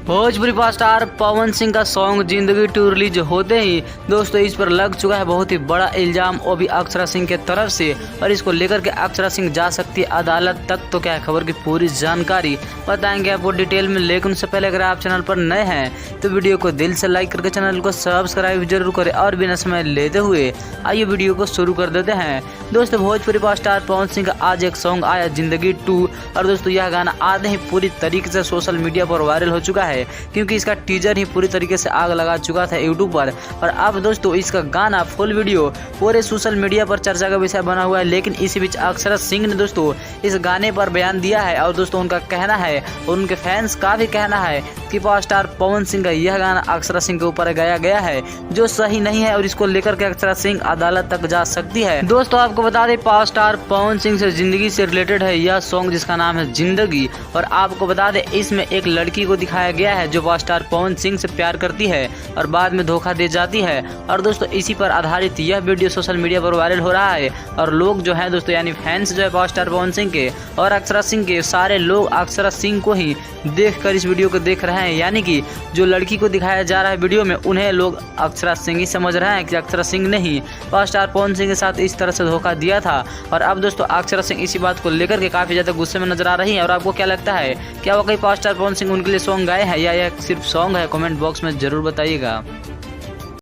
Bhojpuri power star Pawan Singh का song जिंदगी 2 release होते ही दोस्तों इस पर लग चुका है बहुत ही बड़ा इल्जाम, वो भी अक्षरा सिंह के तरफ से। और इसको लेकर के अक्षरा सिंह जा सकती है अदालत तक। तो क्या है खबर की पूरी जानकारी बताएंगे आपको डिटेल में। लेकिन उससे पहले अगर आप चैनल पर नए हैं तो वीडियो को दिल से लाइक करके चैनल को सब्सक्राइब जरूर करें। और बिना समय लेते हुए आइए वीडियो को शुरू कर देते हैं। दोस्तों भोजपुरी पावर स्टार पवन सिंह का आज एक सॉन्ग आया जिंदगी 2। और दोस्तों यह गाना आधे ही पूरी तरीके से सोशल मीडिया पर वायरल हो चुका है, क्योंकि इसका टीजर ही पूरी तरीके से आग लगा चुका था यूट्यूब पर। और अब दोस्तों इसका गाना फुल वीडियो पूरे सोशल मीडिया पर चर्चा का विषय बना हुआ है। लेकिन इसी बीच अक्षरा सिंह ने दोस्तों इस गाने पर बयान दिया है। और दोस्तों उनका कहना है और उनके फैंस का भी कहना है कि पावर स्टार पवन सिंह का यह गाना अक्षरा सिंह के ऊपर गाया गया है जो सही नहीं है। और इसको लेकर के अक्षरा सिंह अदालत तक जा सकती है। दोस्तों आपको बता दें पावर स्टार पवन सिंह से जिंदगी से रिलेटेड है यह सॉन्ग जिसका नाम है जिंदगी। और आपको बता दें इसमें एक लड़की को दिखाया गया है जो पावर स्टार पवन सिंह से प्यार करती है और बाद में धोखा दे जाती है। और दोस्तों इसी पर आधारित यह वीडियो सोशल मीडिया पर वायरल हो रहा है। और लोग जो है दोस्तों यानी फैंस जो है पावर स्टार पवन सिंह के और अक्षरा सिंह के सारे लोग अक्षरा सिंह को ही देखकर इस वीडियो को देख रहे हैं। यानी कि जो लड़की को दिखाया जा रहा है वीडियो में उन्हें लोग अक्षरा सिंह ही समझ रहे हैं कि अक्षरा सिंह ने ही पावर स्टार पवन सिंह के साथ इस तरह से धोखा दिया था। और अब दोस्तों अक्षरा सिंह इसी बात को लेकर के काफी ज्यादा गुस्से में नजर आ रही है। और आपको क्या लगता है, क्या वाकई पावर स्टार पवन सिंह उनके लिए सॉन्ग गाए हैं या यह सिर्फ सॉन्ग है? कमेंट बॉक्स में जरूर बताइएगा।